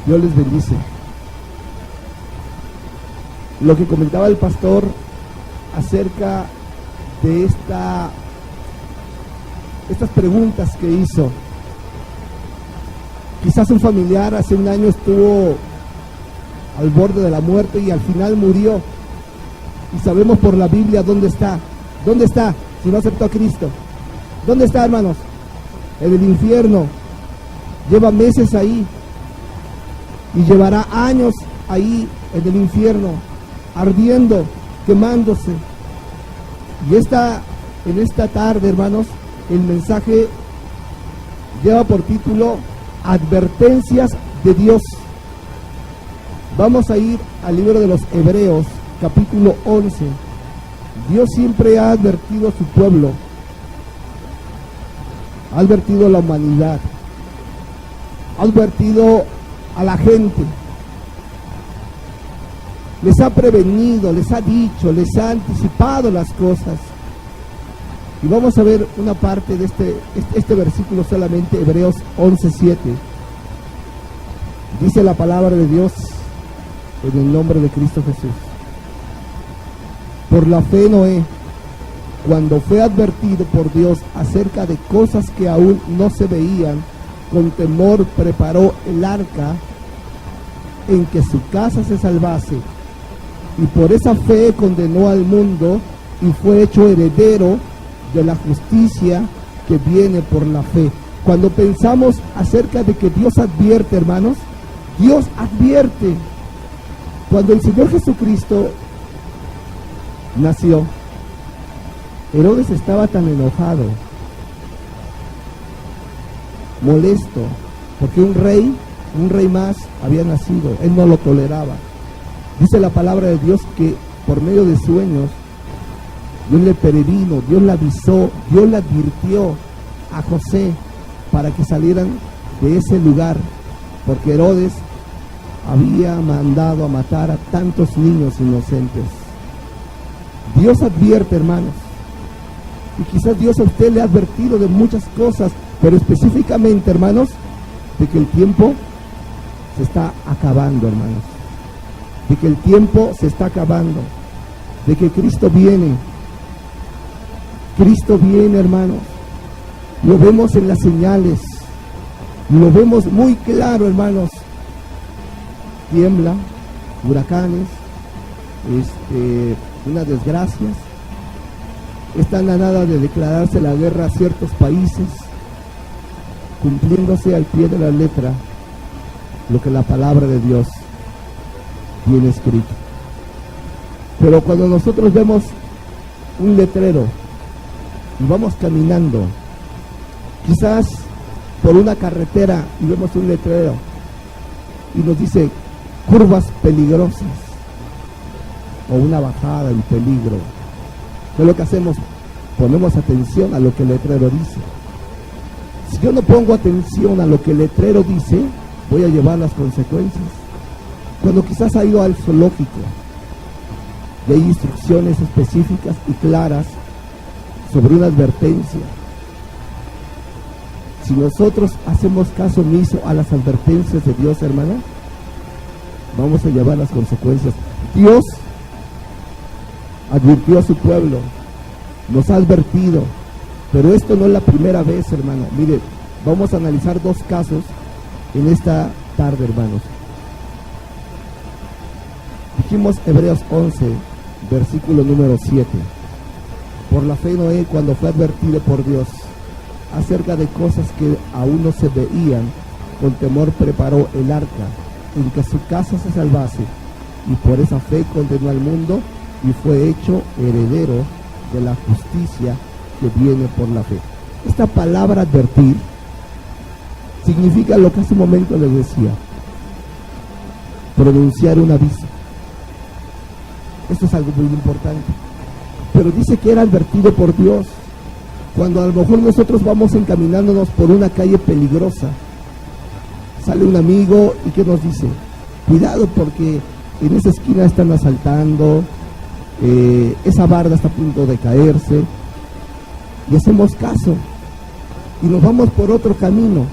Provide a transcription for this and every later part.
Dios les bendice. Lo que comentaba el pastor acerca de estas preguntas que hizo. Quizás un familiar hace un año estuvo al borde de la muerte y al final murió. Y sabemos por la Biblia dónde está. ¿Dónde está si no aceptó a Cristo? ¿Dónde está, hermanos? En el infierno. Lleva meses ahí y llevará años ahí en el infierno, ardiendo, quemándose. Y en esta tarde, hermanos, el mensaje lleva por título Advertencias de Dios. Vamos a ir al libro de los Hebreos, capítulo 11. Dios siempre ha advertido a su pueblo, ha advertido a la humanidad, ha advertido a la gente, les ha prevenido, les ha dicho, les ha anticipado las cosas. Y vamos a ver una parte de este versículo solamente, Hebreos 11:7. Dice la palabra de Dios en el nombre de Cristo Jesús. Por la fe Noé, cuando fue advertido por Dios acerca de cosas que aún no se veían, con temor preparó el arca en que su casa se salvase, y por esa fe condenó al mundo y fue hecho heredero de la justicia que viene por la fe. Cuando pensamos acerca de que Dios advierte, hermanos, Dios advierte. Cuando el Señor Jesucristo nació, Herodes estaba tan enojado, molesto, porque un rey más había nacido. Él no lo toleraba. Dice la palabra de Dios que por medio de sueños Dios le previno, Dios le avisó, Dios le advirtió a José para que salieran de ese lugar, porque Herodes había mandado a matar a tantos niños inocentes. Dios advierte, hermanos, y quizás Dios a usted le ha advertido de muchas cosas, pero específicamente, hermanos, de que el tiempo se está acabando, hermanos, de que el tiempo se está acabando, de que Cristo viene. Cristo viene, hermanos. Lo vemos en las señales, lo vemos muy claro, hermanos. Tiembla, huracanes, unas desgracias. Están a nada de declararse la guerra a ciertos países, cumpliéndose al pie de la letra lo que la palabra de Dios tiene escrito. Pero cuando nosotros vemos un letrero y vamos caminando, quizás por una carretera, y vemos un letrero y nos dice curvas peligrosas o una bajada en peligro, ¿qué es lo que hacemos? Ponemos atención a lo que el letrero dice. Si yo no pongo atención a lo que el letrero dice, voy a llevar las consecuencias. Cuando quizás ha ido al zoológico y hay instrucciones específicas y claras sobre una advertencia, si nosotros hacemos caso omiso a las advertencias de Dios, hermana, vamos a llevar las consecuencias. Dios advirtió a su pueblo, nos ha advertido, pero esto no es la primera vez, hermano. Mire, vamos a analizar dos casos en esta tarde, hermanos. Dijimos Hebreos 11, versículo número 7. Por la fe Noé, cuando fue advertido por Dios acerca de cosas que aún no se veían, con temor preparó el arca en que su casa se salvase, y por esa fe condenó al mundo y fue hecho heredero de la justicia que viene por la fe. Esta palabra advertir significa lo que hace un momento les decía: pronunciar un aviso. Esto es algo muy importante. Pero dice que era advertido por Dios. Cuando a lo mejor nosotros vamos encaminándonos por una calle peligrosa, sale un amigo y que nos dice: cuidado, porque en esa esquina están asaltando, esa barda está a punto de caerse, y hacemos caso y nos vamos por otro camino.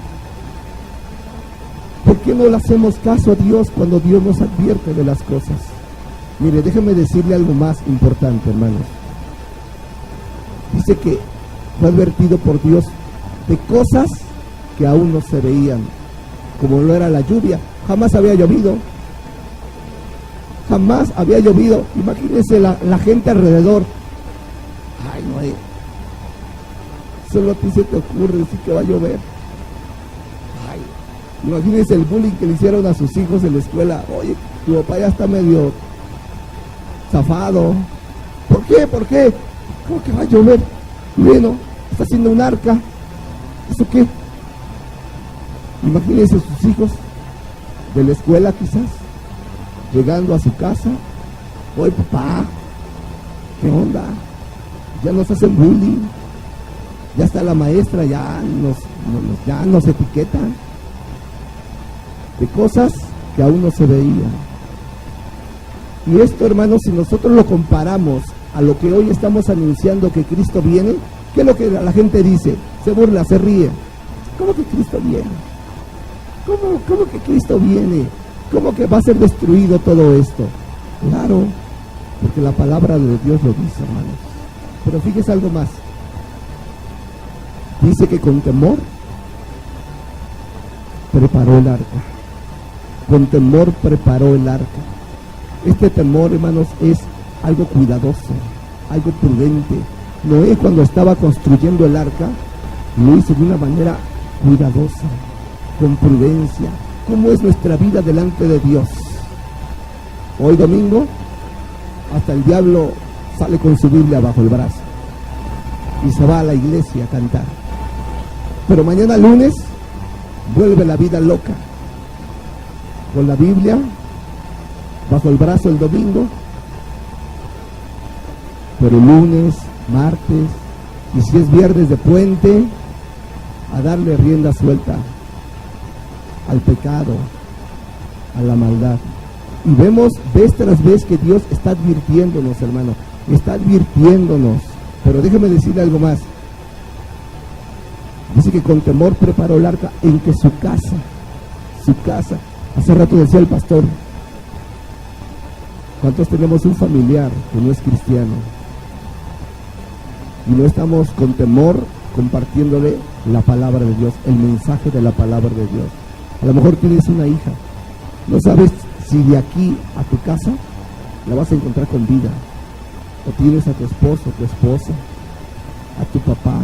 ¿Por qué no le hacemos caso a Dios cuando Dios nos advierte de las cosas? Mire, déjeme decirle algo más importante, hermanos. Dice que fue advertido por Dios de cosas que aún no se veían, como lo era la lluvia. Jamás había llovido. Jamás había llovido. Imagínense la gente alrededor. Ay, Noé, solo a ti se te ocurre decir que va a llover. Ay, imagínense el bullying que le hicieron a sus hijos en la escuela. Oye, tu papá ya está medio zafado. ¿Por qué? ¿Por qué? ¿Cómo que va a llover? Bueno, está haciendo un arca. ¿Eso qué? Imagínense sus hijos de la escuela quizás, llegando a su casa. Oye, papá, ¿qué onda? Ya nos hacen bullying. Ya está la maestra, ya nos etiquetan de cosas que aún no se veían. Y esto, hermanos, si nosotros lo comparamos a lo que hoy estamos anunciando que Cristo viene, ¿qué es lo que la gente dice? Se burla, se ríe. ¿Cómo que Cristo viene? ¿Cómo que Cristo viene? ¿Cómo que va a ser destruido todo esto? Claro, porque la palabra de Dios lo dice, hermanos. Pero fíjese algo más. Dice que con temor preparó el arca. Con temor preparó el arca. Este temor, hermanos, es algo cuidadoso, algo prudente. Noé, cuando estaba construyendo el arca, lo hizo de una manera cuidadosa, con prudencia. ¿Cómo es nuestra vida delante de Dios? Hoy domingo, hasta el diablo sale con su Biblia bajo el brazo y se va a la iglesia a cantar. Pero mañana lunes vuelve la vida loca, con la Biblia bajo el brazo el domingo, pero el lunes, martes, y si es viernes de puente, a darle rienda suelta al pecado, a la maldad. Y vemos vez tras vez que Dios está advirtiéndonos, hermano, está advirtiéndonos. Pero déjeme decirle algo más. Dice que con temor preparó el arca en que su casa, hace rato decía el pastor, ¿cuántos tenemos un familiar que no es cristiano? Y no estamos con temor compartiéndole la palabra de Dios, el mensaje de la palabra de Dios. A lo mejor tienes una hija, no sabes si de aquí a tu casa la vas a encontrar con vida, o tienes a tu esposo, tu esposa, a tu papá,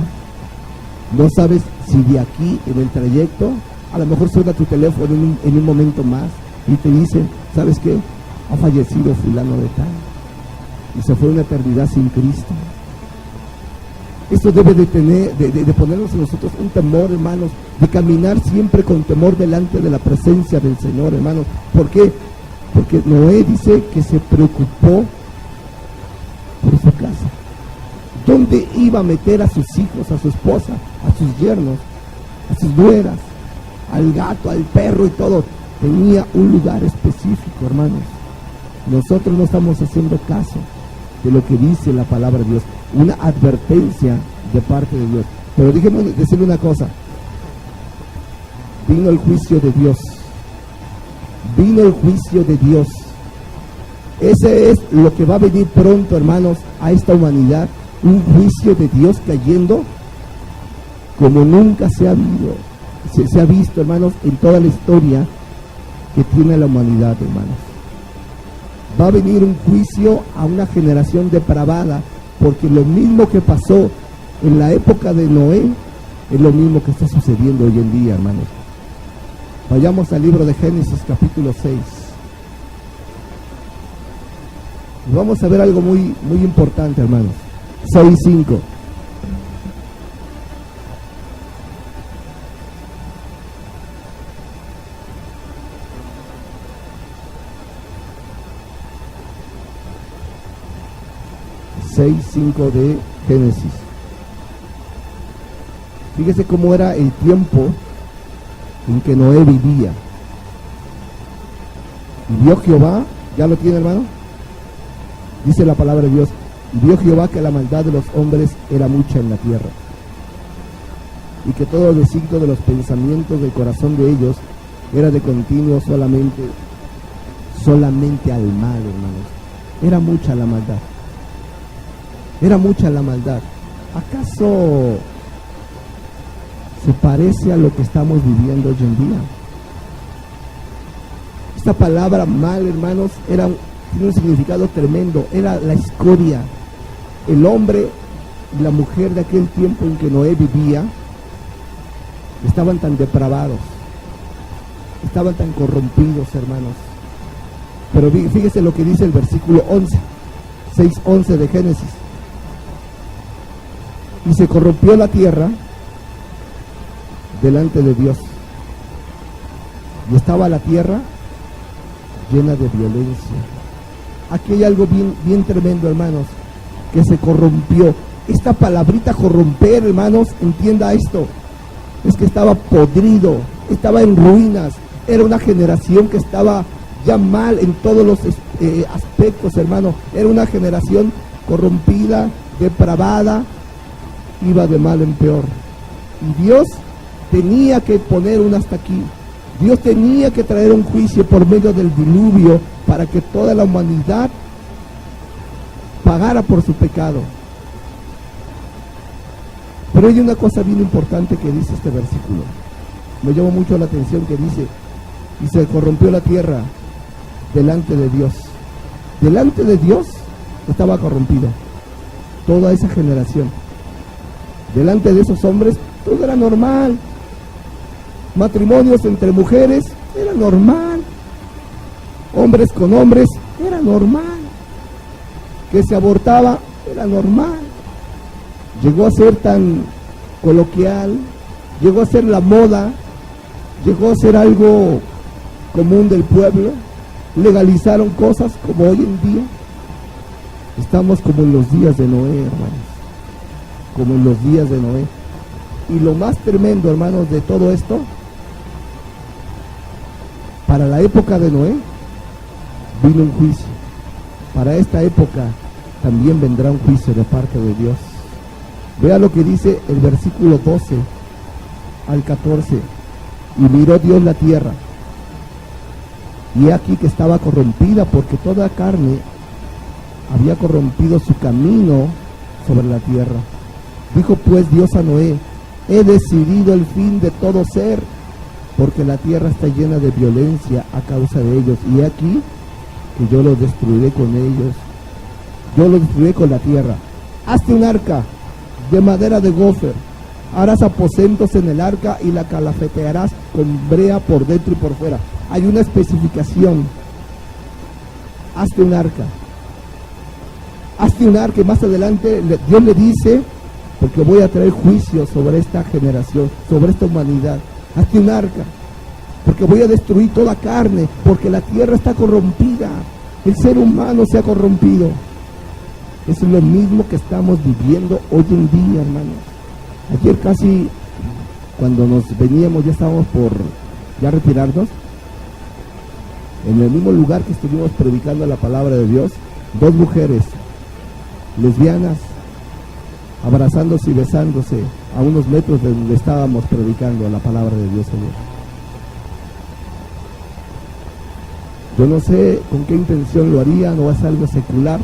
no sabes si de aquí en el trayecto, a lo mejor suena tu teléfono en un momento más y te dice, ¿sabes qué? Ha fallecido fulano de tal y se fue a una eternidad sin Cristo. Esto debe de ponernos en nosotros un temor, hermanos, de caminar siempre con temor delante de la presencia del Señor, hermanos. ¿Por qué? Porque Noé dice que se preocupó por su casa. ¿Dónde iba a meter a sus hijos, a su esposa, a sus yernos, a sus nueras, al gato, al perro y todo? Tenía un lugar específico, hermanos. Nosotros no estamos haciendo caso de lo que dice la palabra de Dios, una advertencia de parte de Dios. Pero déjeme decirle una cosa, vino el juicio de Dios, vino el juicio de Dios. Ese es lo que va a venir pronto, hermanos, a esta humanidad, un juicio de Dios cayendo como nunca se ha visto, hermanos, en toda la historia que tiene la humanidad, hermanos. Va a venir un juicio a una generación depravada, porque lo mismo que pasó en la época de Noé es lo mismo que está sucediendo hoy en día, hermanos. Vayamos al libro de Génesis, capítulo 6. Y vamos a ver algo muy, muy importante, hermanos. 6:5. de Génesis. Fíjese cómo era el tiempo en que Noé vivía. Y vio Jehová, ¿ya lo tiene, hermano? Dice la palabra de Dios, y vio Jehová que la maldad de los hombres era mucha en la tierra, y que todo el designio de los pensamientos del corazón de ellos era de continuo solamente al mal, hermanos. Era mucha la maldad. Era mucha la maldad. ¿Acaso se parece a lo que estamos viviendo hoy en día? Esta palabra mal, hermanos, tiene un significado tremendo. Era la escoria. El hombre y la mujer de aquel tiempo en que Noé vivía estaban tan depravados, estaban tan corrompidos, hermanos. Pero fíjese lo que dice el versículo 6:11 de Génesis. Y se corrompió la tierra delante de Dios, y estaba la tierra llena de violencia. Aquí hay algo bien tremendo, hermanos, que se corrompió. Esta palabrita corromper, hermanos, entienda esto, es que estaba podrido, estaba en ruinas, era una generación que estaba ya mal en todos los aspectos, hermano. Era una generación corrompida, depravada, iba de mal en peor. Y Dios tenía que poner un hasta aquí. Dios tenía que traer un juicio por medio del diluvio para que toda la humanidad pagara por su pecado. Pero hay una cosa bien importante que dice este versículo. Me llamó mucho la atención que dice: y se corrompió la tierra delante de Dios. Delante de Dios estaba corrompido toda esa generación. Delante de esos hombres todo era normal. Matrimonios entre mujeres era normal. Hombres con hombres era normal. Que se abortaba era normal. Llegó a ser tan coloquial, llegó a ser la moda, llegó a ser algo común del pueblo. Legalizaron cosas como hoy en día. Estamos como en los días de Noé, hermanos, como en los días de Noé. Y lo más tremendo, hermanos, de todo esto, para la época de Noé vino un juicio. Para esta época también vendrá un juicio de parte de Dios. Vea lo que dice el versículo 12 al 14. Y miró Dios la tierra, y he aquí que estaba corrompida, porque toda carne había corrompido su camino sobre la tierra. Dijo pues Dios a Noé: he decidido el fin de todo ser, porque la tierra está llena de violencia a causa de ellos, y he aquí que yo los destruiré con ellos. Yo los destruiré con la tierra. Hazte un arca de madera de gofer, harás aposentos en el arca y la calafetearás con brea por dentro y por fuera. Hay una especificación. Hazte un arca. Hazte un arca, y más adelante Dios le dice: porque voy a traer juicio sobre esta generación, sobre esta humanidad. Hazte un arca, porque voy a destruir toda carne, porque la tierra está corrompida, el ser humano se ha corrompido. Eso es lo mismo que estamos viviendo hoy en día, hermanos. Ayer casi, cuando nos veníamos, ya estábamos por ya retirarnos, en el mismo lugar que estuvimos predicando la palabra de Dios, dos mujeres lesbianas abrazándose y besándose a unos metros de donde estábamos predicando la palabra de Dios ayer. Yo no sé con qué intención lo harían, o es algo secular.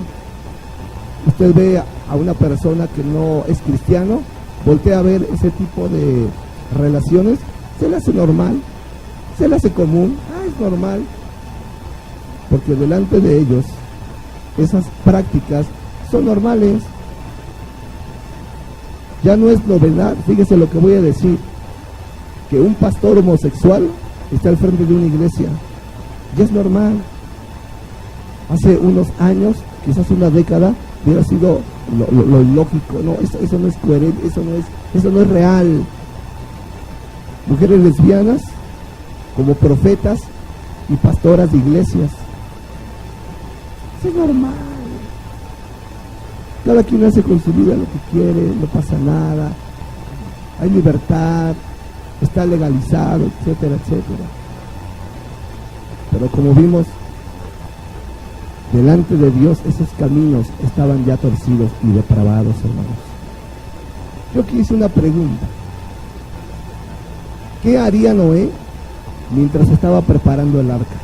Usted ve a una persona que no es cristiano, voltea a ver ese tipo de relaciones, se le hace normal, se le hace común, es normal, porque delante de ellos esas prácticas son normales. Ya no es novedad. Fíjese lo que voy a decir, que un pastor homosexual está al frente de una iglesia, ya es normal. Hace unos años, quizás una década, hubiera sido lo ilógico. No, eso no es coherente, eso no es real. Mujeres lesbianas como profetas y pastoras de iglesias, eso es normal. Cada quien hace con su vida lo que quiere, no pasa nada, hay libertad, está legalizado, etcétera, etcétera. Pero como vimos, delante de Dios esos caminos estaban ya torcidos y depravados, hermanos. Yo aquí hice una pregunta: ¿qué haría Noé mientras estaba preparando el arca?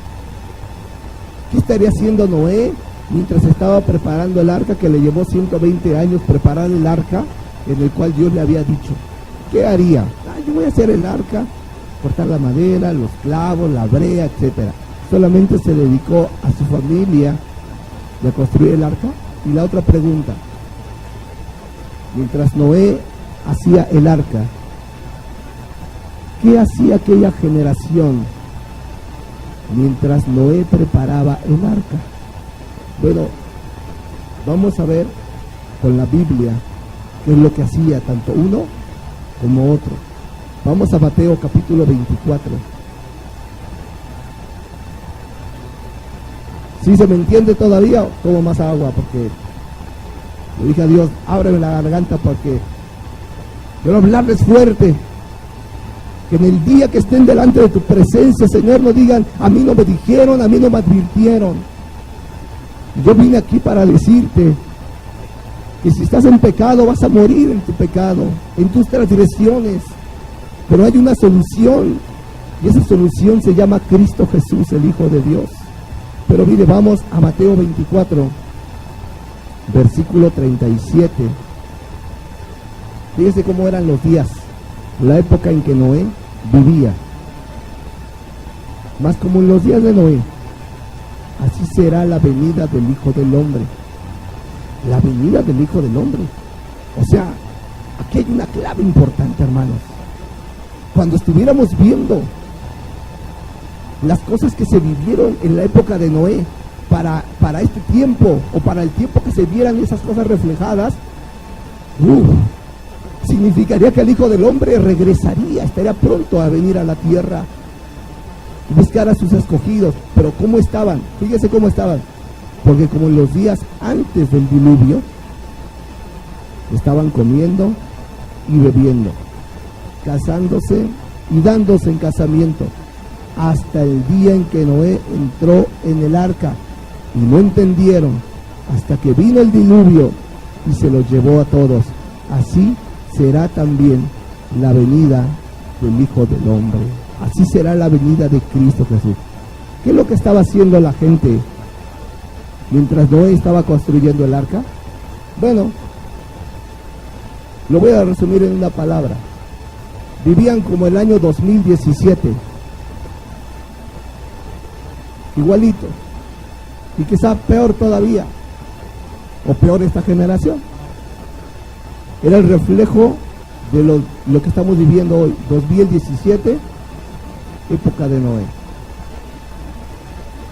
¿Qué estaría haciendo Noé mientras estaba preparando el arca, que le llevó 120 años preparar el arca en el cual Dios le había dicho? ¿Qué haría? Yo voy a hacer el arca, cortar la madera, los clavos, la brea, etcétera. Solamente se dedicó a su familia y a construir el arca. Y la otra pregunta: mientras Noé hacía el arca, ¿qué hacía aquella generación mientras Noé preparaba el arca? Bueno, vamos a ver con la Biblia qué es lo que hacía tanto uno como otro. Vamos a Mateo capítulo 24. ¿Sí se me entiende todavía? Tomo más agua porque le dije a Dios, ábreme la garganta porque quiero hablarles fuerte. Que en el día que estén delante de tu presencia, Señor, no digan, a mí no me dijeron, a mí no me advirtieron. Yo vine aquí para decirte que si estás en pecado, vas a morir en tu pecado, en tus transgresiones. Pero hay una solución, y esa solución se llama Cristo Jesús, el Hijo de Dios. Pero mire, vamos a Mateo 24, versículo 37. Fíjese cómo eran los días, la época en que Noé vivía. Más como en los días de Noé, así será la venida del Hijo del Hombre. La venida del Hijo del Hombre. O sea, aquí hay una clave importante, hermanos. Cuando estuviéramos viendo las cosas que se vivieron en la época de Noé, para este tiempo, o para el tiempo que se vieran esas cosas reflejadas, significaría que el Hijo del Hombre regresaría, estaría pronto a venir a la tierra y buscar a sus escogidos. Pero ¿cómo estaban? Fíjese cómo estaban. Porque como en los días antes del diluvio, estaban comiendo y bebiendo, casándose y dándose en casamiento, hasta el día en que Noé entró en el arca, y no entendieron hasta que vino el diluvio y se los llevó a todos. Así será también la venida del Hijo del Hombre. Así será la venida de Cristo Jesús. ¿Qué es lo que estaba haciendo la gente mientras Noé estaba construyendo el arca? Bueno, lo voy a resumir en una palabra. Vivían como el año 2017, igualito, y quizá peor todavía, o peor esta generación. Era el reflejo de lo que estamos viviendo hoy, 2017, época de Noé.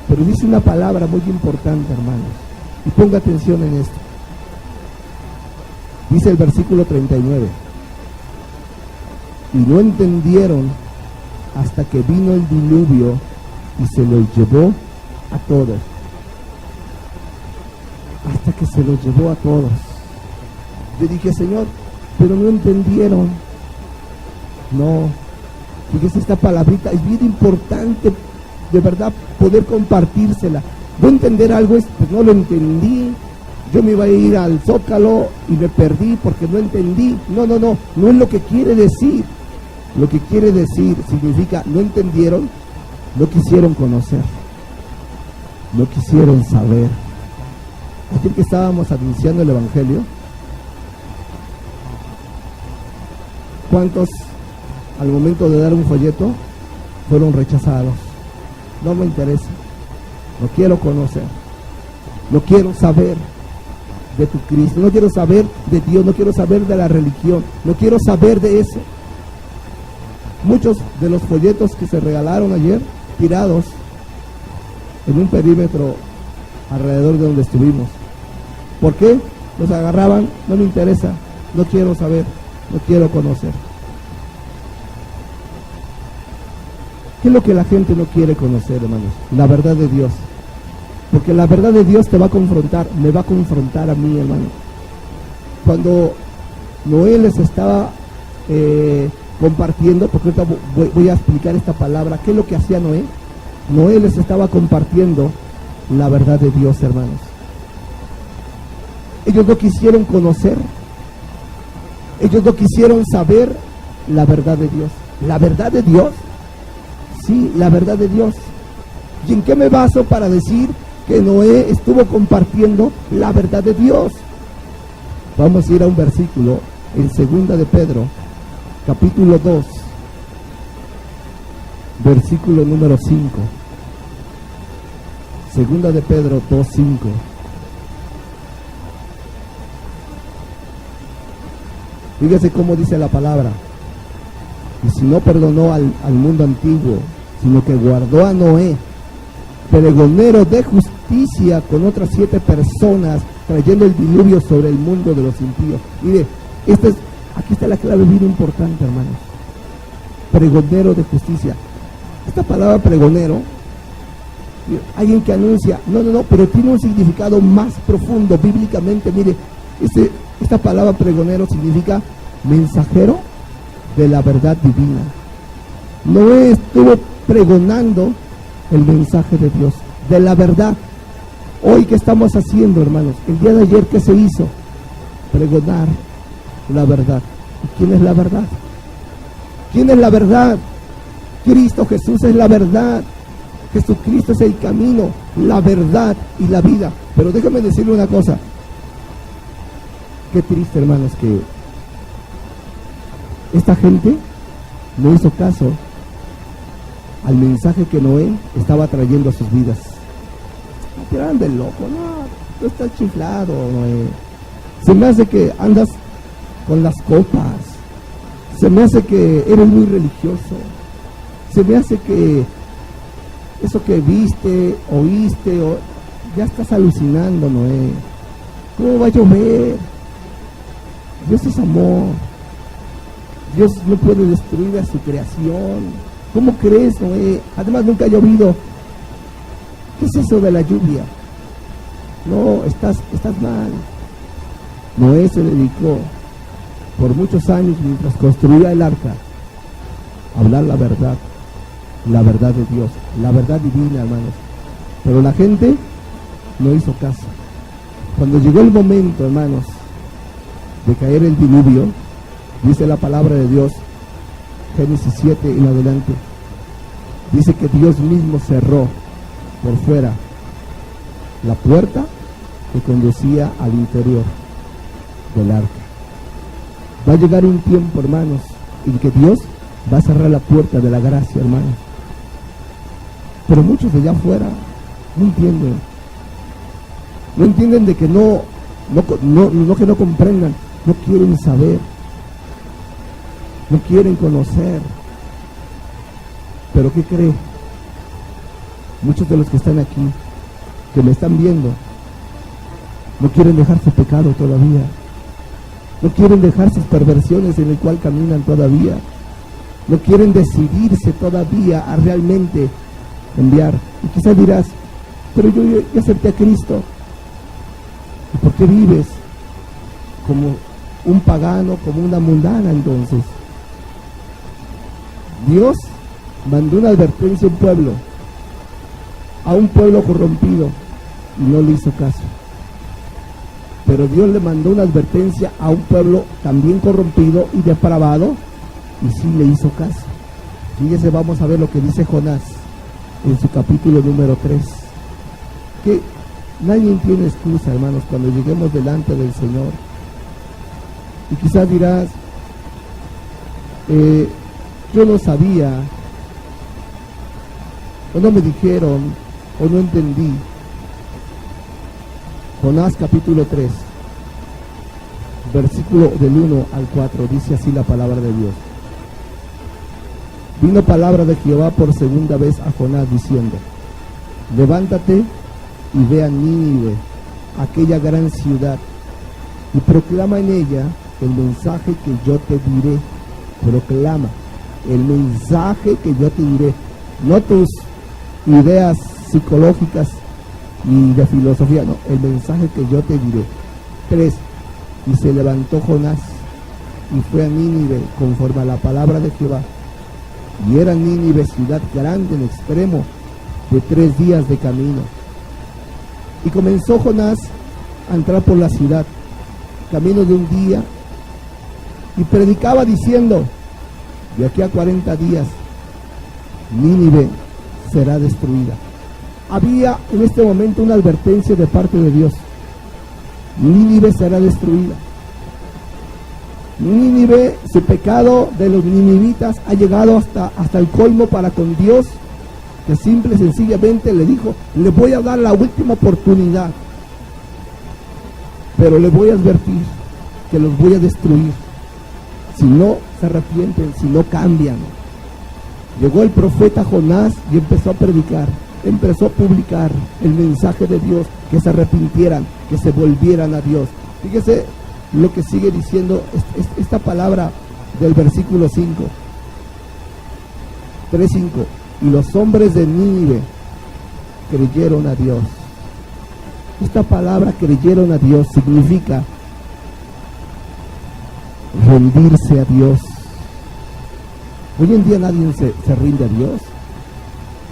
Pero dice una palabra muy importante, hermanos, y ponga atención en esto. Dice el versículo 39: y no entendieron hasta que vino el diluvio y se los llevó a todos. Hasta que se los llevó a todos. Yo dije, Señor, pero no entendieron. No, fíjese, esta palabrita es bien importante, de verdad, poder compartírsela. No entender algo es, pues no lo entendí, yo me iba a ir al Zócalo y me perdí porque no entendí. No es lo que quiere decir. Lo que quiere decir significa, no entendieron, no quisieron conocer, no quisieron saber. Ayer que estábamos anunciando el Evangelio, ¿cuántos al momento de dar un folleto fueron rechazados? No me interesa, no quiero conocer, no quiero saber de tu Cristo, no quiero saber de Dios, no quiero saber de la religión, no quiero saber de eso. Muchos de los folletos que se regalaron ayer, tirados en un perímetro alrededor de donde estuvimos. ¿Por qué? Los agarraban, no me interesa, no quiero saber, no quiero conocer. ¿Qué es lo que la gente no quiere conocer, hermanos? La verdad de Dios. Porque la verdad de Dios te va a confrontar, me va a confrontar a mí, hermano. Cuando Noé les estaba compartiendo, porque ahorita voy a explicar esta palabra, ¿qué es lo que hacía Noé? Noé les estaba compartiendo la verdad de Dios, hermanos. Ellos no quisieron conocer, ellos no quisieron saber la verdad de Dios. La verdad de Dios Sí, la verdad de Dios. ¿Y en qué me baso para decir que Noé estuvo compartiendo la verdad de Dios? Vamos a ir a un versículo en 2 de Pedro, capítulo 2, versículo número 5. 2 de Pedro 2:5. Fíjese cómo dice la palabra. Y si no perdonó al mundo antiguo, sino que guardó a Noé, pregonero de justicia, con otras 7 personas, trayendo el diluvio sobre el mundo de los impíos. Mire, aquí está la clave bien importante, hermanos. Pregonero de justicia. Esta palabra pregonero, alguien que anuncia, no, pero tiene un significado más profundo bíblicamente. Mire, esta palabra pregonero significa mensajero de la verdad divina. Noé estuvo pregonando el mensaje de Dios, de la verdad. Hoy, ¿qué estamos haciendo, hermanos? El día de ayer, ¿qué se hizo? Pregonar la verdad. ¿Y quién es la verdad? ¿Quién es la verdad? Cristo Jesús es la verdad. Jesucristo es el camino, la verdad y la vida. Pero déjame decirle una cosa. Qué triste, hermanos, que esta gente no hizo caso al mensaje que Noé estaba trayendo a sus vidas. Me tiraron del loco. No, tú estás chiflado, Noé. Se me hace que andas con las copas. Se me hace que eres muy religioso. Se me hace que eso que viste, oíste, ya estás alucinando, Noé. ¿Cómo va a llover? Dios es amor. Dios no puede destruir a su creación. ¿Cómo crees, Noé? Además, nunca ha llovido. ¿Qué es eso de la lluvia? No, estás mal. Noé se dedicó por muchos años, mientras construía el arca, a hablar la verdad de Dios, la verdad divina, hermanos. Pero la gente no hizo caso. Cuando llegó el momento, hermanos, de caer el diluvio, dice la palabra de Dios, Génesis 7 en adelante, dice que Dios mismo cerró por fuera la puerta que conducía al interior del arca. Va a llegar un tiempo, hermanos, en que Dios va a cerrar la puerta de la gracia, hermanos. Pero muchos de allá afuera no entienden. No entienden de que no que no comprendan, no quieren saber, no quieren conocer. Pero ¿qué cree? Muchos de los que están aquí, que me están viendo, no quieren dejar su pecado todavía. No quieren dejar sus perversiones en el cual caminan todavía. No quieren decidirse todavía a realmente enviar. Y quizás dirás, pero yo ya acepté a Cristo. ¿Y por qué vives como un pagano, como una mundana entonces? Dios mandó una advertencia a un pueblo corrompido, y no le hizo caso. Pero Dios le mandó una advertencia a un pueblo también corrompido y depravado, y sí le hizo caso. Fíjese, vamos a ver lo que dice Jonás en su capítulo número 3. Que nadie tiene excusa, hermanos, cuando lleguemos delante del Señor. Y quizás dirás, yo no sabía, o no me dijeron, o no entendí. Jonás capítulo 3, versículo del 1 al 4, dice así la palabra de Dios. Vino palabra de Jehová por segunda vez a Jonás diciendo, levántate y ve a Nínive, aquella gran ciudad, y proclama en ella el mensaje que yo te diré. Proclama el mensaje que yo te diré, no tus ideas psicológicas y de filosofía, no, el mensaje que yo te diré. 3. Y se levantó Jonás y fue a Nínive conforme a la palabra de Jehová. Y era Nínive ciudad grande en extremo, de 3 días de camino. Y comenzó Jonás a entrar por la ciudad, camino de un día, y predicaba diciendo, de aquí a 40 días Nínive será destruida. Había en este momento una advertencia de parte de Dios. Nínive será destruida. Nínive, su pecado de los ninivitas ha llegado hasta el colmo para con Dios, que simple y sencillamente le dijo: le voy a dar la última oportunidad, pero le voy a advertir que los voy a destruir si no se arrepienten, si no cambian. Llegó el profeta Jonás y empezó a predicar, empezó a publicar el mensaje de Dios, que se arrepintieran, que se volvieran a Dios. Fíjese lo que sigue diciendo esta palabra del versículo 5, 3:5. Y los hombres de Nínive creyeron a Dios. Esta palabra creyeron a Dios significa rendirse a Dios. Hoy en día nadie se rinde a Dios.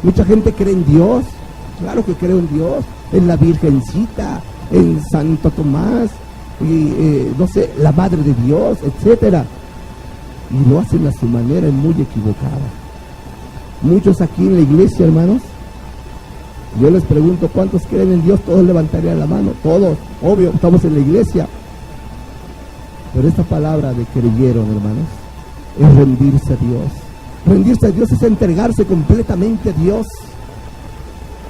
Mucha gente cree en Dios. Claro que creo en Dios, en la Virgencita, en Santo Tomás, y no sé, la Madre de Dios, etcétera. Y lo hacen a su manera y muy equivocada. Muchos aquí en la iglesia, hermanos, yo les pregunto: ¿cuántos creen en Dios? Todos levantarían la mano, todos, obvio, estamos en la iglesia. Pero esta palabra de creyeron, hermanos, es rendirse a Dios. Rendirse a Dios es entregarse completamente a Dios.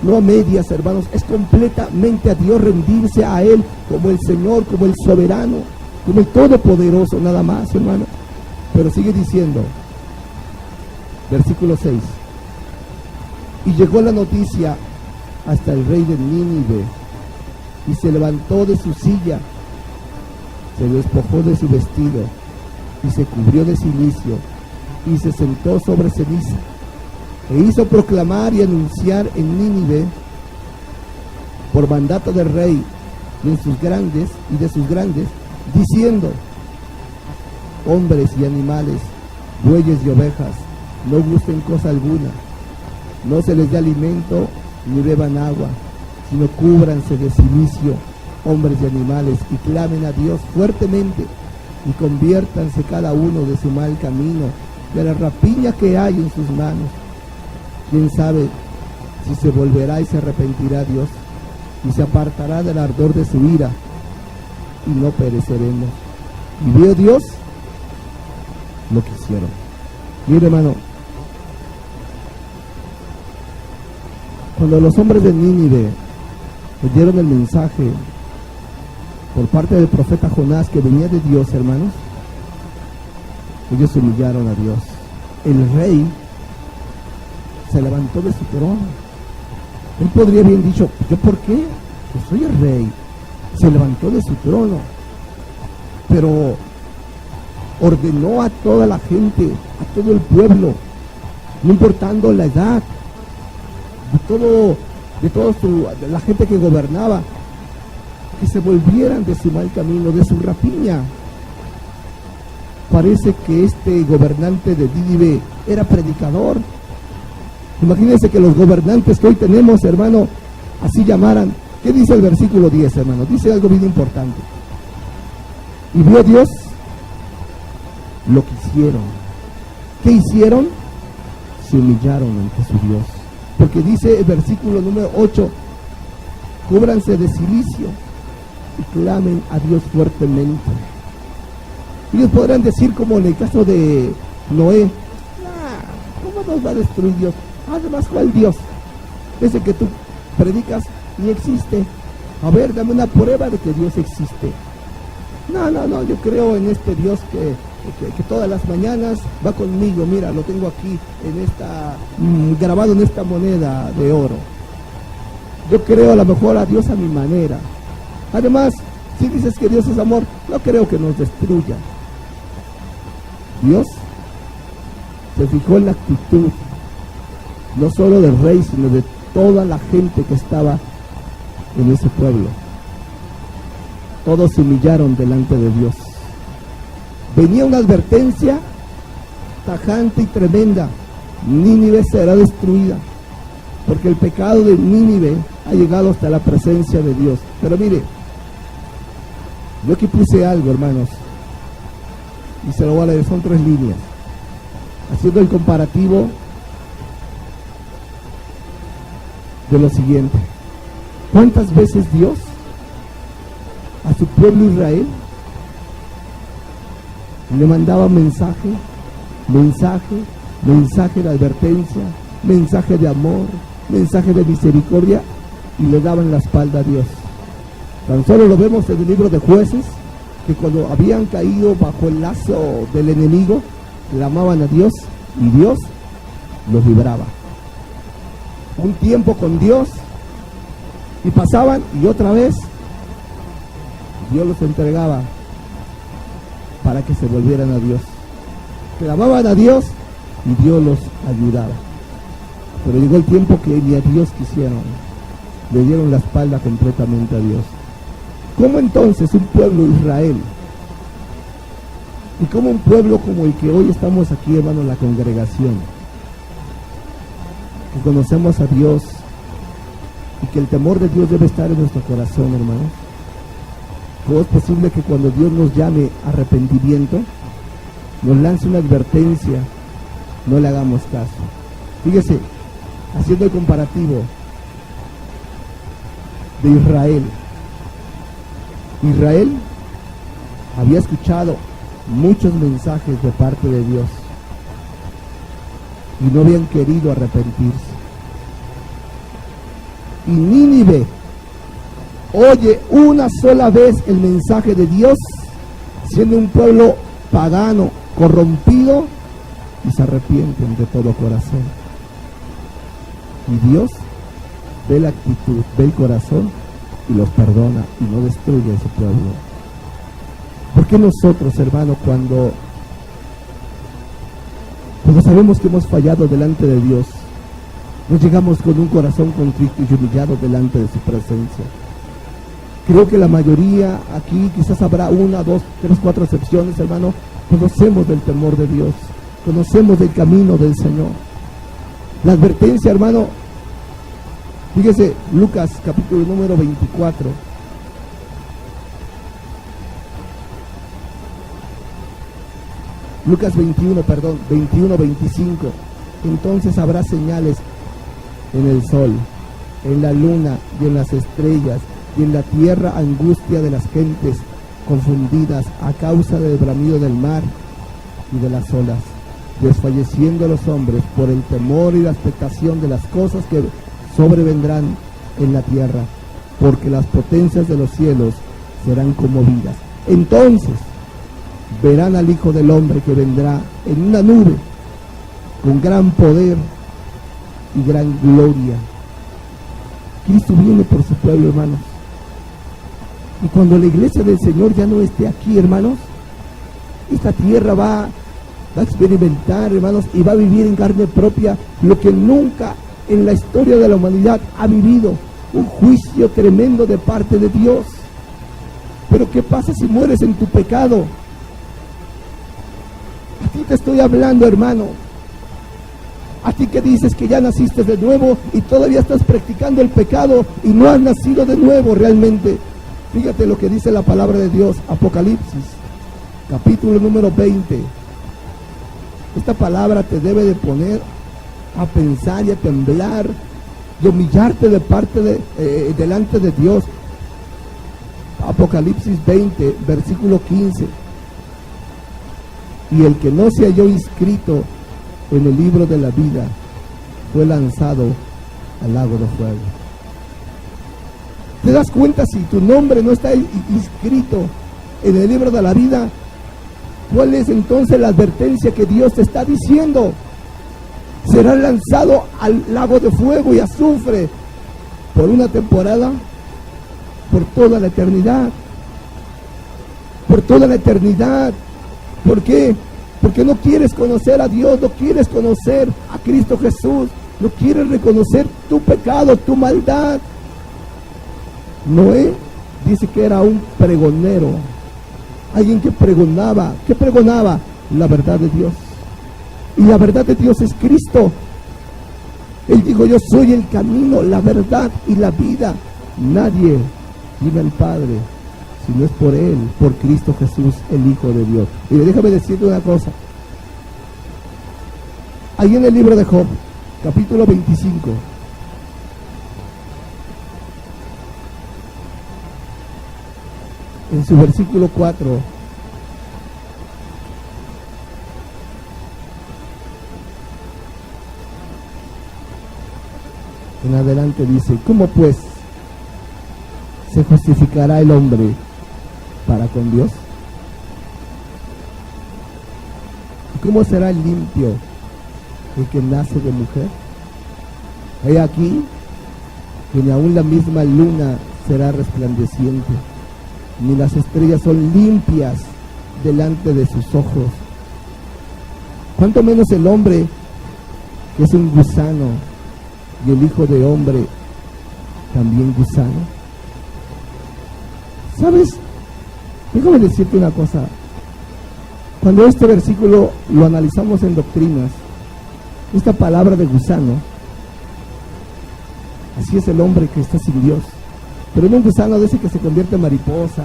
No a medias, hermanos, es completamente a Dios, rendirse a Él como el Señor, como el soberano, como el todopoderoso, nada más, hermano. Pero sigue diciendo, versículo 6: y llegó la noticia hasta el rey de Nínive, y se levantó de su silla, se despojó de su vestido, y se cubrió de cilicio, y se sentó sobre ceniza, e hizo proclamar y anunciar en Nínive, por mandato del rey y de sus grandes, diciendo: hombres y animales, bueyes y ovejas, no gusten cosa alguna, no se les dé alimento ni beban agua, sino cúbranse de cilicio, hombres y animales, y clamen a Dios fuertemente, y conviértanse cada uno de su mal camino, de la rapiña que hay en sus manos. Quién sabe si se volverá y se arrepentirá Dios, y se apartará del ardor de su ira, y no pereceremos. Y vio Dios lo que hicieron. Mire, hermano, cuando los hombres de Nínive oyeron el mensaje por parte del profeta Jonás, que venía de Dios, hermanos, ellos se humillaron a Dios. El rey se levantó de su trono. Él podría haber dicho: ¿yo por qué? Pues soy el rey. Se levantó de su trono, pero ordenó a toda la gente, a todo el pueblo, no importando la edad, de la gente que gobernaba, que se volvieran de su mal camino, de su rapiña. Parece que este gobernante de Nínive era predicador. Imagínense que los gobernantes que hoy tenemos, hermano, así llamaran. ¿Qué dice el versículo 10, hermano? Dice algo bien importante. Y vio Dios lo que hicieron. ¿Qué hicieron? Se humillaron ante su Dios. Porque dice el versículo número 8: cúbranse de cilicio y clamen a Dios fuertemente. Ellos podrán decir, como en el caso de Noé: ¿cómo nos va a destruir Dios? Además, ¿cuál Dios? Ese que tú predicas ni existe. A ver, dame una prueba de que Dios existe. No, yo creo en este Dios que todas las mañanas va conmigo. Mira, lo tengo aquí grabado en esta moneda de oro. Yo creo a lo mejor a Dios a mi manera. Además, si dices que Dios es amor, no creo que nos destruya. Dios se fijó en la actitud, no solo del rey, sino de toda la gente que estaba en ese pueblo. Todos se humillaron delante de Dios. Venía una advertencia tajante y tremenda: Nínive será destruida, porque el pecado de Nínive ha llegado hasta la presencia de Dios. Pero mire, yo aquí puse algo, hermanos, y se lo voy a leer. Son 3 líneas, haciendo el comparativo de lo siguiente: ¿cuántas veces Dios a su pueblo Israel le mandaba mensaje de advertencia, mensaje de amor, mensaje de misericordia, y le daban la espalda a Dios? Tan solo lo vemos en el libro de Jueces, que cuando habían caído bajo el lazo del enemigo, clamaban a Dios y Dios los libraba. Un tiempo con Dios y pasaban, y otra vez Dios los entregaba para que se volvieran a Dios. Clamaban a Dios y Dios los ayudaba. Pero llegó el tiempo que ni a Dios quisieron, le dieron la espalda completamente a Dios. ¿Cómo entonces un pueblo Israel, y cómo un pueblo como el que hoy estamos aquí, hermano, en la congregación, que conocemos a Dios y que el temor de Dios debe estar en nuestro corazón, hermano? ¿Cómo es posible que cuando Dios nos llame a arrepentimiento, nos lance una advertencia, no le hagamos caso? Fíjese, haciendo el comparativo de Israel. Israel había escuchado muchos mensajes de parte de Dios y no habían querido arrepentirse. Y Nínive oye una sola vez el mensaje de Dios, siendo un pueblo pagano, corrompido, y se arrepienten de todo corazón. Y Dios ve la actitud, ve el corazón y los perdona y no destruye a ese pueblo. ¿Por qué nosotros, hermano, cuando sabemos que hemos fallado delante de Dios, no llegamos con un corazón contrito y humillado delante de su presencia? Creo que la mayoría aquí, quizás habrá 1, 2, 3, 4 excepciones, hermano, conocemos del temor de Dios, conocemos del camino del Señor. La advertencia, hermano, fíjese, Lucas capítulo número 24. Lucas 21, 25. Entonces habrá señales en el sol, en la luna y en las estrellas, y en la tierra angustia de las gentes confundidas a causa del bramido del mar y de las olas, desfalleciendo los hombres por el temor y la expectación de las cosas que sobrevendrán en la tierra, porque las potencias de los cielos serán conmovidas. Entonces verán al Hijo del Hombre que vendrá en una nube con gran poder y gran gloria. Cristo viene por su pueblo, hermanos. Y cuando la iglesia del Señor ya no esté aquí, hermanos, esta tierra va a experimentar, hermanos, y va a vivir en carne propia lo que nunca en la historia de la humanidad ha vivido: un juicio tremendo de parte de Dios. Pero ¿qué pasa si mueres en tu pecado? A ti te estoy hablando, hermano. A ti que dices que ya naciste de nuevo y todavía estás practicando el pecado y no has nacido de nuevo realmente. Fíjate lo que dice la palabra de Dios, Apocalipsis, capítulo número 20. Esta palabra te debe de poner a pensar y a temblar y humillarte delante de Dios. Apocalipsis 20, versículo 15. Y el que no se halló inscrito en el libro de la vida fue lanzado al lago de fuego. ¿Te das cuenta? Si tu nombre no está inscrito en el libro de la vida, ¿cuál es entonces la advertencia que Dios te está diciendo? Será lanzado al lago de fuego y azufre por una temporada, por toda la eternidad. Por toda la eternidad. ¿Por qué? Porque no quieres conocer a Dios, no quieres conocer a Cristo Jesús, no quieres reconocer tu pecado, tu maldad. Noé dice que era un pregonero, alguien que pregonaba. ¿Qué pregonaba? La verdad de Dios. Y la verdad de Dios es Cristo. Él dijo: yo soy el camino, la verdad y la vida. Nadie vive al Padre si no es por Él, por Cristo Jesús, el Hijo de Dios. Y déjame decirte una cosa. Ahí en el libro de Job, capítulo 25, en su versículo 4, en adelante dice: ¿cómo pues se justificará el hombre para con Dios? ¿Y cómo será limpio el que nace de mujer? He aquí que ni aun la misma luna será resplandeciente, ni las estrellas son limpias delante de sus ojos. ¿Cuánto menos el hombre, que es un gusano, y el Hijo de Hombre también gusano? ¿Sabes? Déjame decirte una cosa. Cuando este versículo lo analizamos en doctrinas, esta palabra de gusano, así es el hombre que está sin Dios. Pero no un gusano de ese que se convierte en mariposa,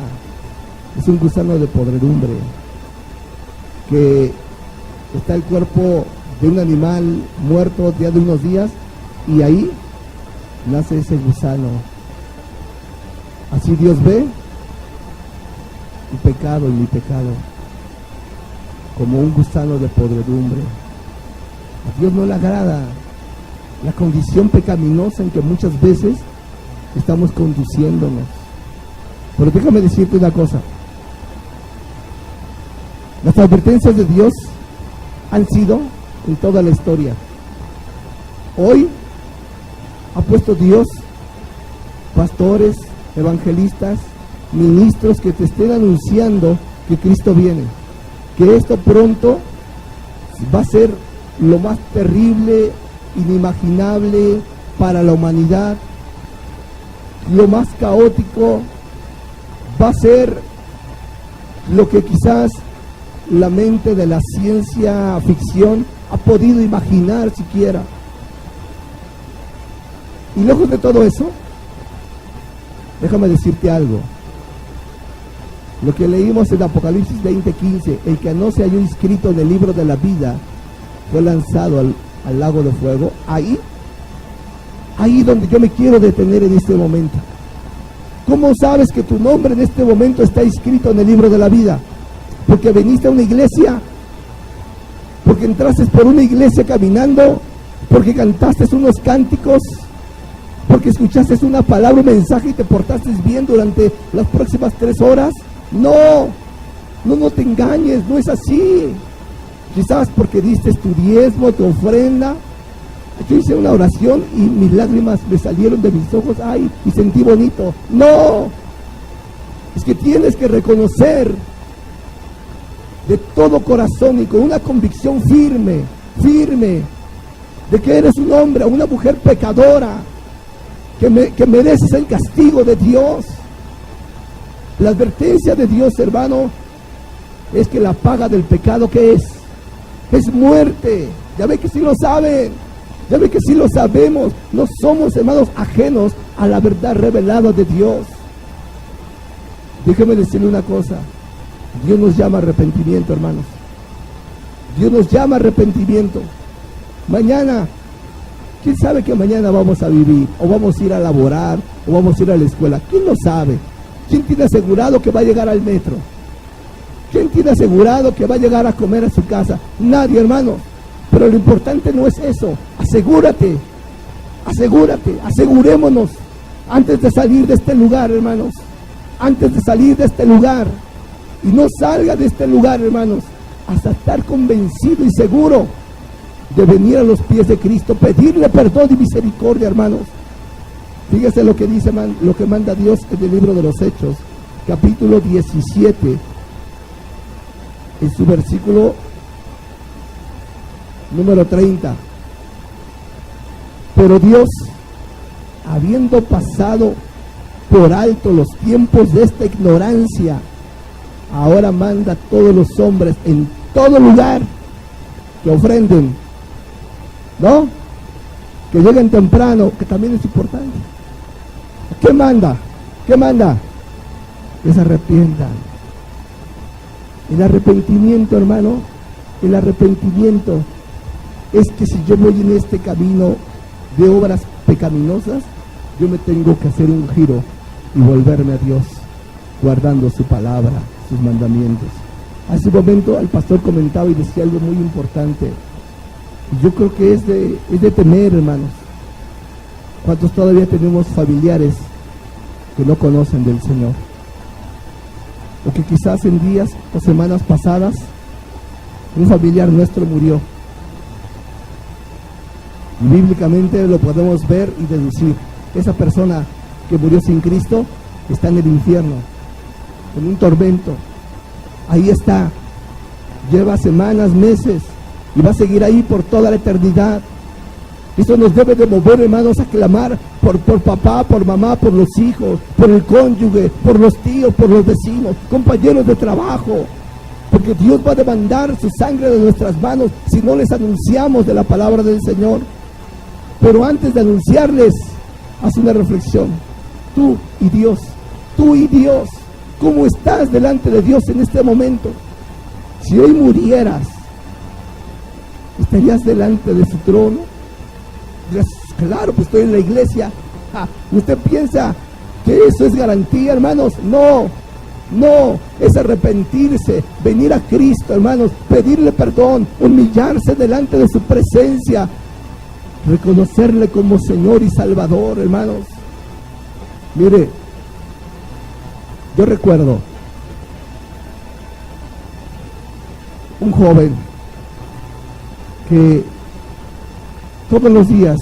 es un gusano de podredumbre, que está el cuerpo de un animal muerto ya de unos días, y ahí nace ese gusano. Así Dios ve tu pecado y mi pecado como un gusano de podredumbre. A Dios no le agrada la condición pecaminosa en que muchas veces estamos conduciéndonos. Pero déjame decirte una cosa: las advertencias de Dios han sido en toda la historia. Hoy ha puesto Dios pastores, evangelistas, ministros que te estén anunciando que Cristo viene, que esto pronto va a ser lo más terrible, inimaginable para la humanidad, lo más caótico, va a ser lo que quizás la mente de la ciencia ficción ha podido imaginar siquiera. Y lejos de todo eso, déjame decirte algo. Lo que leímos en Apocalipsis 20:15, el que no se halló inscrito en el libro de la vida fue lanzado al lago de fuego. Ahí donde yo me quiero detener en este momento. ¿Cómo sabes que tu nombre en este momento está inscrito en el libro de la vida? Porque viniste a una iglesia, porque entraste por una iglesia caminando, porque cantaste unos cánticos, porque escuchaste una palabra, un mensaje y te portaste bien durante las próximas 3 horas. No te engañes, no es así. Quizás porque diste tu diezmo, tu ofrenda. Yo hice una oración y mis lágrimas me salieron de mis ojos, y sentí bonito. No, es que tienes que reconocer de todo corazón y con una convicción firme, de que eres un hombre o una mujer pecadora, que mereces el castigo de Dios. La advertencia de Dios, hermano, es que la paga del pecado, ¿qué es? Es muerte. Ya ve que sí lo saben, ya ve que sí lo sabemos. No somos, hermanos, ajenos a la verdad revelada de Dios. Déjeme decirle una cosa: Dios nos llama a arrepentimiento, hermanos. Dios nos llama a arrepentimiento. Mañana, ¿quién sabe que mañana vamos a vivir? O vamos a ir a laborar, o vamos a ir a la escuela. ¿Quién lo sabe? ¿Quién tiene asegurado que va a llegar al metro? ¿Quién tiene asegurado que va a llegar a comer a su casa? Nadie, hermano. Pero lo importante no es eso. Asegúrate, asegurémonos antes de salir de este lugar, hermanos. Antes de salir de este lugar. Y no salga de este lugar, hermanos, hasta estar convencido y seguro de venir a los pies de Cristo, pedirle perdón y misericordia, hermanos. Fíjese lo que dice, lo que manda Dios en el libro de los Hechos, capítulo 17, en su versículo número 30. Pero Dios, habiendo pasado por alto los tiempos de esta ignorancia, ahora manda a todos los hombres en todo lugar que ofrenden, ¿no? Que lleguen temprano, que también es importante. ¿Qué manda? Que se arrepientan. El arrepentimiento, hermano, el arrepentimiento es que si yo voy en este camino de obras pecaminosas, yo me tengo que hacer un giro y volverme a Dios. guardando su palabra, sus mandamientos. Hace un momento el pastor comentaba y decía algo muy importante. Yo creo que es de temer, hermanos. ¿Cuántos todavía tenemos familiares que no conocen del Señor? O que quizás en días o semanas pasadas un familiar nuestro murió. Y bíblicamente lo podemos ver y deducir. Esa persona que murió sin Cristo está en el infierno, en un tormento. Ahí está. Lleva semanas, meses, y va a seguir ahí por toda la eternidad. Eso nos debe de mover, hermanos, a clamar por papá, por mamá, por los hijos, por el cónyuge, por los tíos, por los vecinos, compañeros de trabajo. Porque Dios va a demandar su sangre de nuestras manos si no les anunciamos de la palabra del Señor. Pero antes de anunciarles, haz una reflexión. Tú y Dios, ¿cómo estás delante de Dios en este momento? Si hoy murieras, ¿estarías delante de su trono? Claro, pues estoy en la iglesia. ¿Usted piensa que eso es garantía, hermanos? No, es arrepentirse, venir a Cristo, hermanos, pedirle perdón, humillarse delante de su presencia, reconocerle como Señor y Salvador, hermanos. Mire, yo recuerdo un joven que todos los días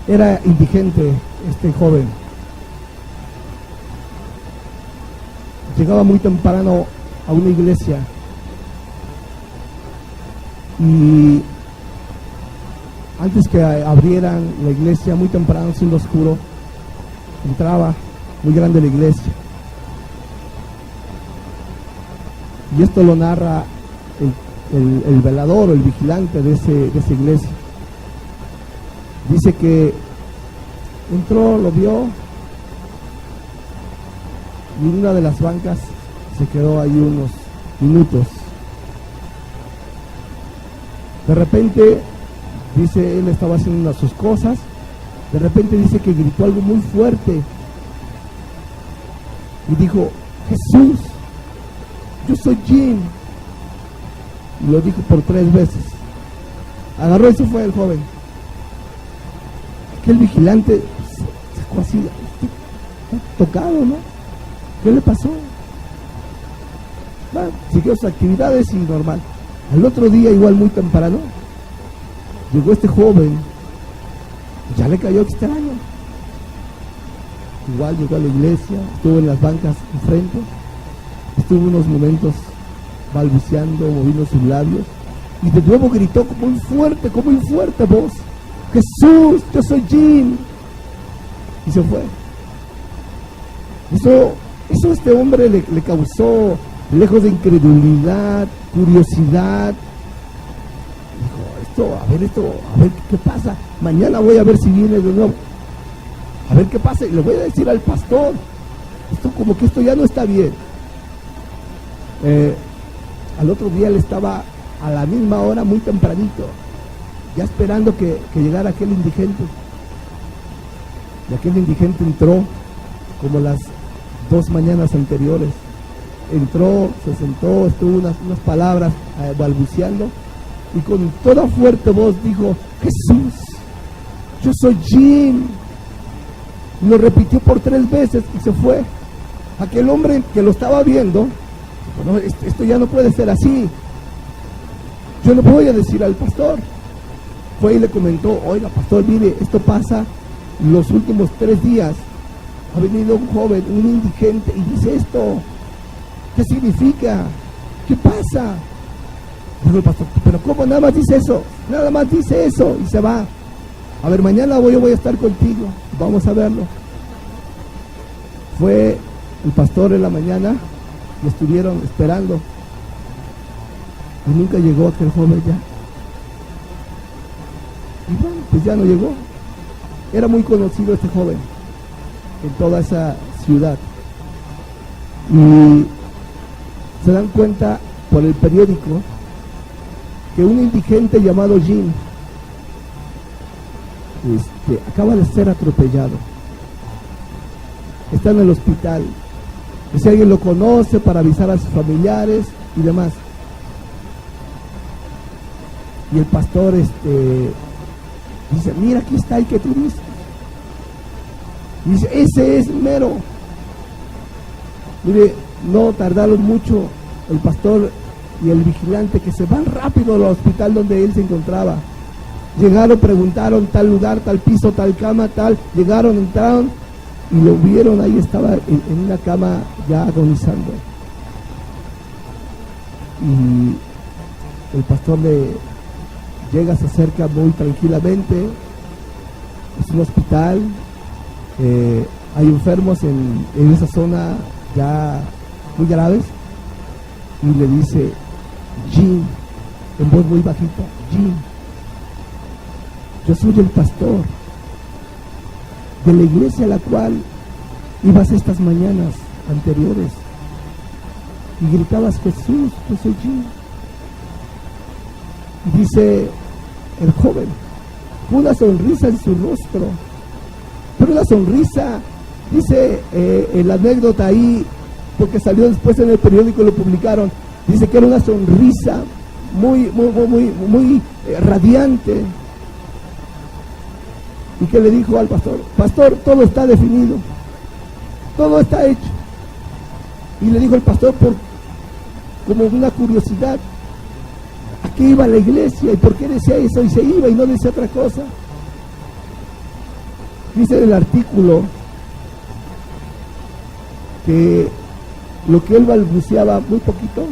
era indigente. Este joven llegaba muy temprano a una iglesia y antes que abrieran la iglesia, muy temprano, siendo oscuro, entraba, muy grande la iglesia. Y esto lo narra el velador o el vigilante de esa iglesia. Dice que entró, lo vio, y en una de las bancas se quedó ahí unos minutos. De repente, dice, él estaba haciendo una de sus cosas, de repente dice que gritó algo muy fuerte y dijo: Jesús, yo soy Jim. Y lo dijo por 3 veces. Agarró y se fue el joven. Aquel vigilante sacó así, tocado, ¿no? ¿Qué le pasó? Siguió sus actividades y normal. Al otro día, igual muy temprano, llegó este joven, ya le cayó extraño. Igual llegó a la iglesia, estuvo en las bancas enfrente, estuvo unos momentos balbuceando, moviendo sus labios, y de nuevo gritó con muy fuerte voz: Jesús, yo soy Jim. Y se fue. Eso a este hombre le causó, lejos de incredulidad, curiosidad. Dijo: a ver qué pasa. Mañana voy a ver si viene de nuevo. A ver qué pasa. Y le voy a decir al pastor: esto ya no está bien. Al otro día él estaba a la misma hora, muy tempranito, ya esperando que llegara aquel indigente. Y aquel indigente entró como las 2 mañanas anteriores. Entró, se sentó, estuvo unas palabras balbuceando, y con toda fuerte voz dijo: Jesús, yo soy Jim. Lo repitió por 3 veces y se fue. Aquel hombre que lo estaba viendo dijo: no, esto ya no puede ser así. Yo no voy a decir al pastor. Fue y le comentó: oiga, pastor, mire, esto pasa los últimos 3 días. Ha venido un joven, un indigente, y dice esto. ¿Qué significa? ¿Qué pasa? Dijo el pastor: pero ¿cómo? Nada más dice eso y se va. A ver, mañana yo voy a estar contigo, vamos a verlo. Fue el pastor en la mañana y estuvieron esperando, y nunca llegó aquel joven ya. Y bueno, pues ya no llegó. Era muy conocido este joven en toda esa ciudad, y se dan cuenta por el periódico que un indigente llamado Jim acaba de ser atropellado. está en el hospital. Y si alguien lo conoce, para avisar a sus familiares y demás. Y el pastor dice, mira, aquí está el que tú dices. Y dice, ese es mero. Mire, no tardaron mucho el pastor y el vigilante, que se van rápido al hospital donde él se encontraba. Llegaron, preguntaron tal lugar, tal piso, tal cama, tal. Llegaron, entraron y lo vieron, ahí estaba en una cama ya agonizando. Y el pastor llega, se acerca muy tranquilamente. Es un hospital, hay enfermos en esa zona ya muy graves, y le dice, Jim, en voz muy bajita, Jim, yo soy el pastor de la iglesia a la cual ibas estas mañanas anteriores y gritabas, Jesús, yo soy Jim. Y dice el joven, con una sonrisa en su rostro, pero una sonrisa, dice la anécdota ahí, porque salió después en el periódico y lo publicaron, dice que era una sonrisa muy radiante. Y que le dijo al pastor, pastor, todo está definido, todo está hecho. Y le dijo el pastor, como una curiosidad, ¿a qué iba la iglesia? ¿Y por qué decía eso? Y se iba y no decía otra cosa. Dice en el artículo que lo que él balbuceaba muy poquito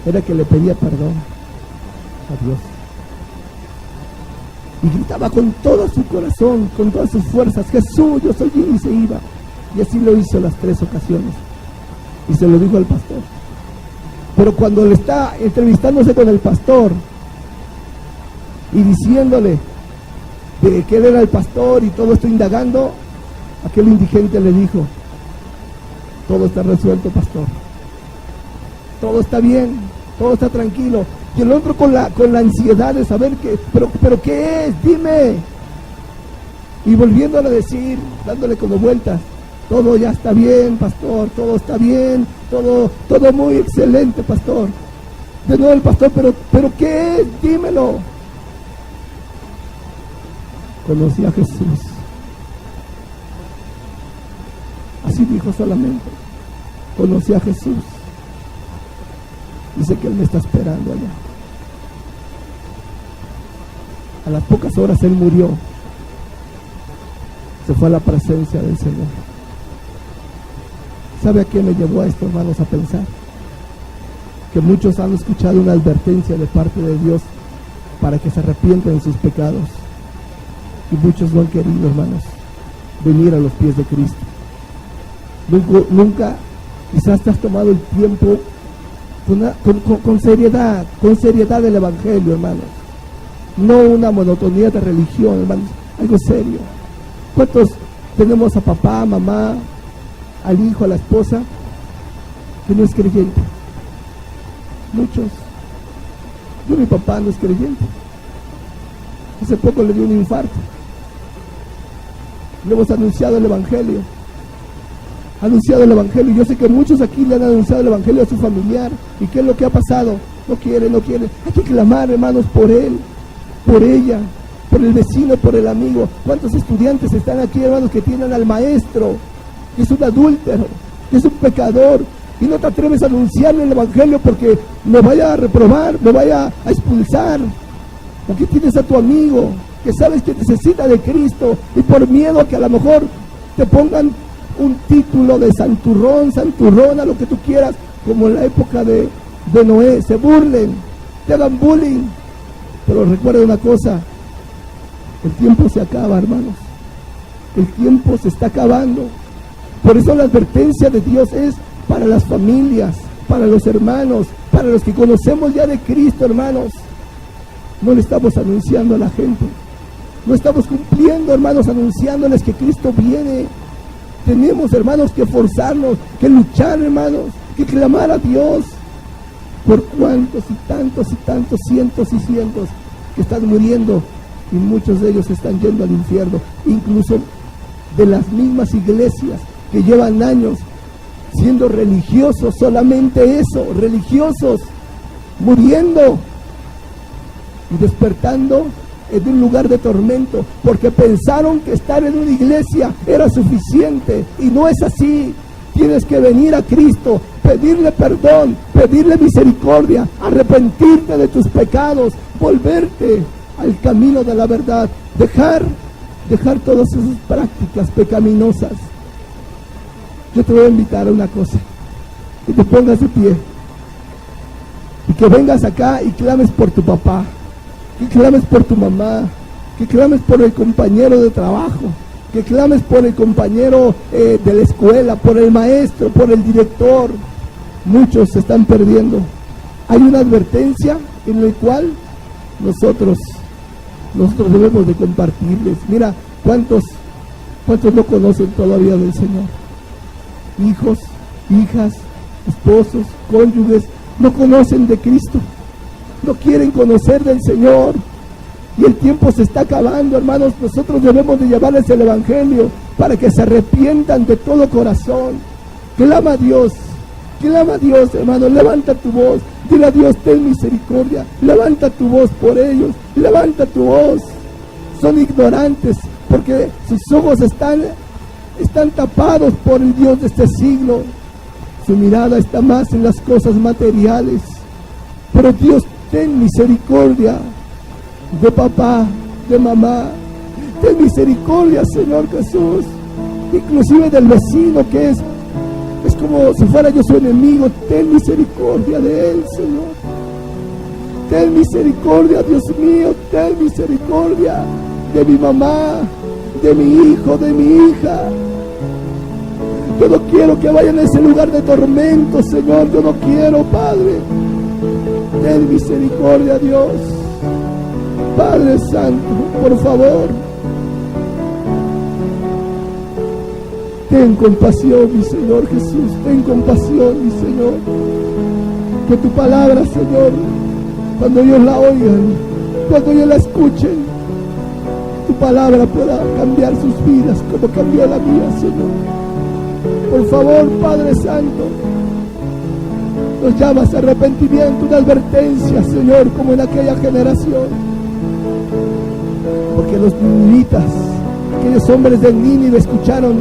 era que le pedía perdón a Dios. Y gritaba con todo su corazón, con todas sus fuerzas, Jesús, yo soy, y se iba. Y así lo hizo las 3 ocasiones. Y se lo dijo al pastor. Pero cuando le está entrevistándose con el pastor y diciéndole de que él era el pastor y todo esto indagando, aquel indigente le dijo, todo está resuelto, pastor. Todo está bien, todo está tranquilo. Y el otro con la ansiedad de saber pero ¿qué es? Dime. Y volviéndole a decir, dándole como vueltas, todo ya está bien, pastor, todo está bien, todo muy excelente, pastor. De nuevo el pastor, pero ¿qué es? Dímelo. Conocí a Jesús. Así dijo solamente. Conocí a Jesús. Dice que Él me está esperando allá. A las pocas horas Él murió. Se fue a la presencia del Señor. ¿Sabe a qué me llevó a esto, hermanos, a pensar? Que muchos han escuchado una advertencia de parte de Dios para que se arrepientan de sus pecados. Y muchos no han querido, hermanos, venir a los pies de Cristo. Nunca quizás te has tomado el tiempo con seriedad del Evangelio, hermanos. No una monotonía de religión, hermanos, algo serio. ¿Cuántos tenemos a papá, mamá, al hijo, a la esposa que no es creyente? Muchos. Mi papá no es creyente. Hace poco le dio un infarto. Le hemos anunciado el Evangelio. Yo sé que muchos aquí le han anunciado el Evangelio a su familiar. ¿Y qué es lo que ha pasado? No quiere. Hay que clamar, hermanos, por él, por ella, por el vecino, por el amigo. ¿Cuántos estudiantes están aquí, hermanos, que tienen al maestro, que es un adúltero, que es un pecador, y no te atreves a anunciarle el Evangelio porque me vaya a reprobar, me vaya a expulsar? Porque tienes a tu amigo que sabes que necesita de Cristo, y por miedo a que a lo mejor te pongan un título de santurrona, lo que tú quieras, como en la época de Noé, se burlen, te hagan bullying. Pero recuerda una cosa, el tiempo se acaba, hermanos. El tiempo se está acabando. Por eso la advertencia de Dios es para las familias, para los hermanos, para los que conocemos ya de Cristo, hermanos. No le estamos anunciando a la gente. No estamos cumpliendo, hermanos, anunciándoles que Cristo viene. Tenemos, hermanos, que esforzarnos, que luchar, hermanos, que clamar a Dios por cuantos y tantos, cientos y cientos que están muriendo, y muchos de ellos están yendo al infierno. Incluso de las mismas iglesias que llevan años siendo religiosos, solamente eso, religiosos, muriendo y despertando en un lugar de tormento, porque pensaron que estar en una iglesia era suficiente, y no es así. Tienes que venir a Cristo, pedirle perdón, pedirle misericordia, arrepentirte de tus pecados, volverte al camino de la verdad, dejar todas esas prácticas pecaminosas. Yo te voy a invitar a una cosa, que te pongas de pie y que vengas acá y clames por tu papá, que clames por tu mamá, que clames por el compañero de trabajo, que clames por el compañero de la escuela, por el maestro, por el director. Muchos se están perdiendo. Hay una advertencia en la cual nosotros debemos de compartirles. Mira, ¿cuántos no conocen todavía del Señor? Hijos, hijas, esposos, cónyuges, no conocen de Cristo, no quieren conocer del Señor, y el tiempo se está acabando, hermanos. Nosotros debemos de llevarles el Evangelio para que se arrepientan de todo corazón. Clama a Dios, hermano, levanta tu voz, dile a Dios, ten misericordia, levanta tu voz por ellos, levanta tu voz. Son ignorantes porque sus ojos están tapados por el Dios de este siglo. Su mirada está más en las cosas materiales. Pero Dios, ten misericordia de papá, de mamá. Ten misericordia, Señor Jesús, inclusive del vecino que es como si fuera yo su enemigo. Ten misericordia de él, Señor. Ten misericordia, Dios mío, ten misericordia de mi mamá, de mi hijo, de mi hija. Yo no quiero que vayan a ese lugar de tormento, Señor. Yo no quiero, Padre. Ten misericordia, Dios. Padre Santo, por favor, ten compasión, mi Señor Jesús. Ten compasión, mi Señor. Que tu palabra, Señor, cuando ellos la oigan, cuando ellos la escuchen, tu palabra pueda cambiar sus vidas como cambió la mía, Señor. Por favor, Padre Santo, nos llamas a arrepentimiento, una advertencia, Señor, como en aquella generación. Porque los ninivitas, aquellos hombres de Nínive, escucharon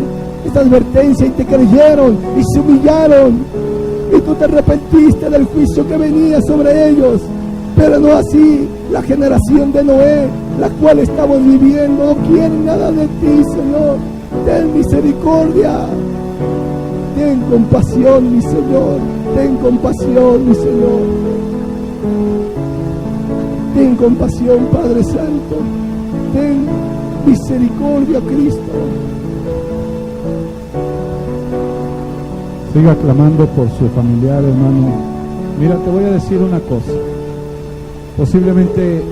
esta advertencia y te creyeron y se humillaron, y tú te arrepentiste del juicio que venía sobre ellos. Pero no así la generación de Noé, la cual estamos viviendo. No quieren nada de ti, Señor. Ten misericordia. Ten compasión, mi Señor. Ten compasión, mi Señor. Ten compasión, Padre Santo. Ten misericordia, Cristo. Siga clamando por su familiar, hermano. Mira, te voy a decir una cosa. Posiblemente